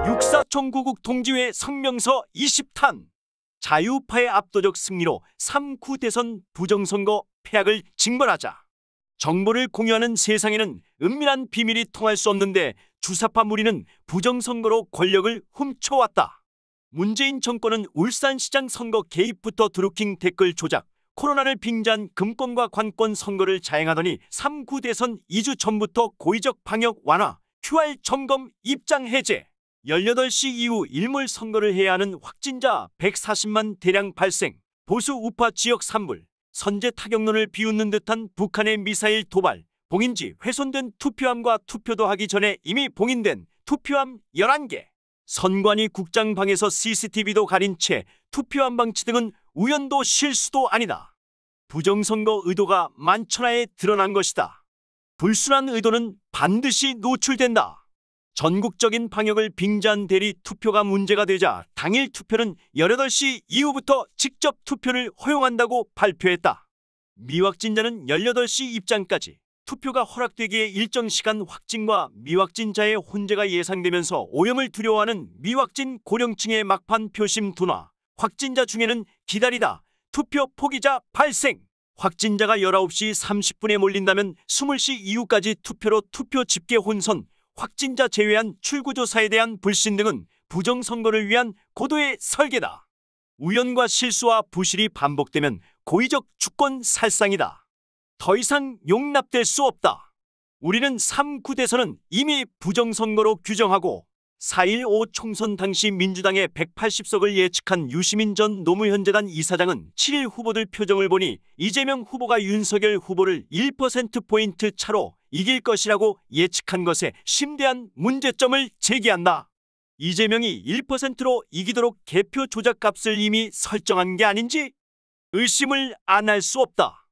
육사총구국 동지회 성명서 20탄. 자유우파의 압도적 승리로 3구 대선 부정선거 패악을 징벌하자. 정보를 공유하는 세상에는 은밀한 비밀이 통할 수 없는데 주사파 무리는 부정선거로 권력을 훔쳐왔다. 문재인 정권은 울산시장 선거 개입부터 드루킹 댓글 조작, 코로나를 빙자한 금권과 관권 선거를 자행하더니 3구 대선 2주 전부터 고의적 방역 완화, QR 점검 입장 해제, 18시 이후 일몰 선거를 해야 하는 확진자 140만 대량 발생, 보수 우파 지역 산불, 선제 타격론을 비웃는 듯한 북한의 미사일 도발, 봉인지 훼손된 투표함과 투표도 하기 전에 이미 봉인된 투표함 11개, 선관위 국장방에서 CCTV도 가린 채 투표함 방치 등은 우연도 실수도 아니다. 부정선거 의도가 만천하에 드러난 것이다. 불순한 의도는 반드시 노출된다. 전국적인 방역을 빙자한 대리 투표가 문제가 되자 당일 투표는 18시 이후부터 직접 투표를 허용한다고 발표했다. 미확진자는 18시 입장까지 투표가 허락되기에 일정 시간 확진과 미확진자의 혼재가 예상되면서 오염을 두려워하는 미확진 고령층의 막판 표심 둔화, 확진자 중에는 기다리다 투표 포기자 발생, 확진자가 19시 30분에 몰린다면 20시 이후까지 투표로 투표 집계 혼선, 확진자 제외한 출구조사에 대한 불신 등은 부정선거를 위한 고도의 설계다. 우연과 실수와 부실이 반복되면 고의적 주권 살상이다. 더 이상 용납될 수 없다. 우리는 3구 대선은 이미 부정선거로 규정하고 4.15 총선 당시 민주당의 180석을 예측한 유시민 전 노무현재단 이사장은 7일 후보들 표정을 보니 이재명 후보가 윤석열 후보를 1%포인트 차로 이길 것이라고 예측한 것에 심대한 문제점을 제기한다. 이재명이 1%로 이기도록 개표 조작값을 이미 설정한 게 아닌지 의심을 안 할 수 없다.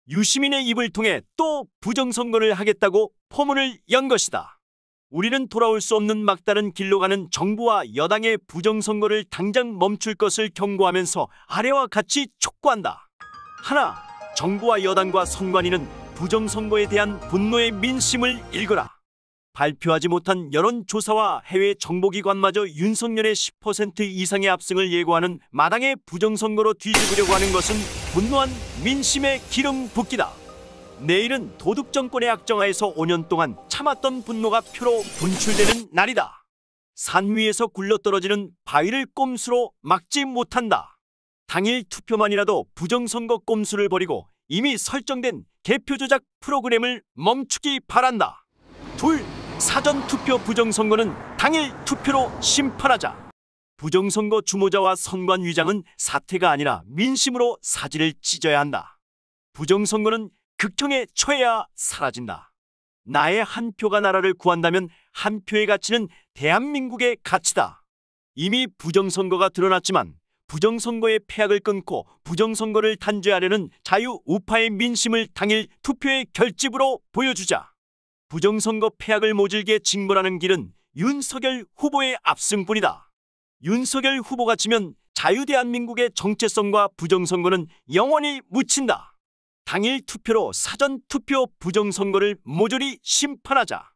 유시민의 입을 통해 또 부정선거를 하겠다고 포문을 연 것이다. 우리는 돌아올 수 없는 막다른 길로 가는 정부와 여당의 부정선거를 당장 멈출 것을 경고하면서 아래와 같이 촉구한다. 하나, 정부와 여당과 선관위는 부정선거에 대한 분노의 민심을 읽어라. 발표하지 못한 여론조사와 해외 정보기관마저 윤석열의 10% 이상의 압승을 예고하는 마당의 부정선거로 뒤집으려고 하는 것은 분노한 민심의 기름 붓기다. 내일은 도둑정권의 악정하에서 5년 동안 참았던 분노가 표로 분출되는 날이다. 산 위에서 굴러떨어지는 바위를 꼼수로 막지 못한다. 당일 투표만이라도 부정선거 꼼수를 버리고 이미 설정된 개표 조작 프로그램을 멈추기 바란다. 둘, 사전투표 부정선거는 당일 투표로 심판하자. 부정선거 주모자와 선관위장은 사태가 아니라 민심으로 사지를 찢어야 한다. 부정선거는 극형에 처해야 사라진다. 나의 한 표가 나라를 구한다면 한 표의 가치는 대한민국의 가치다. 이미 부정선거가 드러났지만 부정선거의 폐악을 끊고 부정선거를 단죄하려는 자유우파의 민심을 당일 투표의 결집으로 보여주자. 부정선거 폐악을 모질게 징벌하는 길은 윤석열 후보의 압승뿐이다. 윤석열 후보가 지면 자유대한민국의 정체성과 부정선거는 영원히 묻힌다. 당일 투표로 사전투표 부정선거를 모조리 심판하자.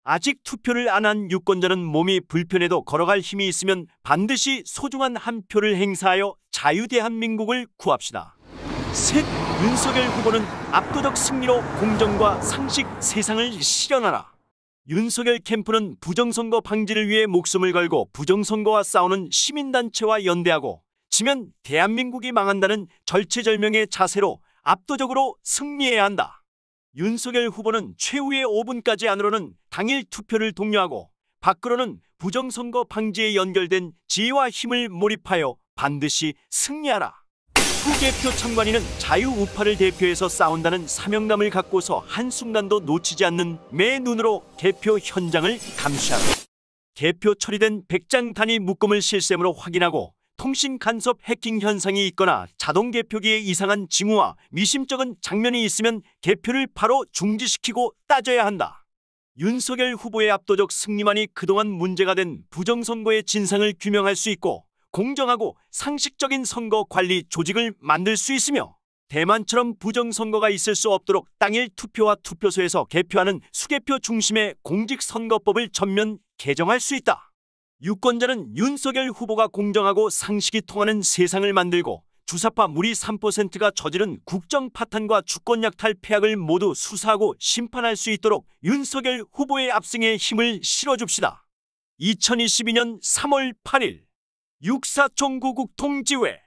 아직 투표를 안 한 유권자는 몸이 불편해도 걸어갈 힘이 있으면 반드시 소중한 한 표를 행사하여 자유대한민국을 구합시다. 셋, 윤석열 후보는 압도적 승리로 공정과 상식 세상을 실현하라. 윤석열 캠프는 부정선거 방지를 위해 목숨을 걸고 부정선거와 싸우는 시민단체와 연대하고 지면 대한민국이 망한다는 절체절명의 자세로 압도적으로 승리해야 한다. 윤석열 후보는 최후의 5분까지 안으로는 당일 투표를 독려하고 밖으로는 부정선거 방지에 연결된 지혜와 힘을 몰입하여 반드시 승리하라. 후개표 참관인은 자유우파를 대표해서 싸운다는 사명감을 갖고서 한순간도 놓치지 않는 매 눈으로 개표 현장을 감시하라. 개표 처리된 100장 단위 묶음을 실샘으로 확인하고 통신 간섭 해킹 현상이 있거나 자동 개표기에 이상한 징후와 미심쩍은 장면이 있으면 개표를 바로 중지시키고 따져야 한다. 윤석열 후보의 압도적 승리만이 그동안 문제가 된 부정선거의 진상을 규명할 수 있고 공정하고 상식적인 선거 관리 조직을 만들 수 있으며 대만처럼 부정선거가 있을 수 없도록 당일 투표와 투표소에서 개표하는 수개표 중심의 공직선거법을 전면 개정할 수 있다. 유권자는 윤석열 후보가 공정하고 상식이 통하는 세상을 만들고 주사파 무리 3%가 저지른 국정 파탄과 주권 약탈 폐악을 모두 수사하고 심판할 수 있도록 윤석열 후보의 압승에 힘을 실어줍시다. 2022년 3월 8일 6.4 종구국 통지회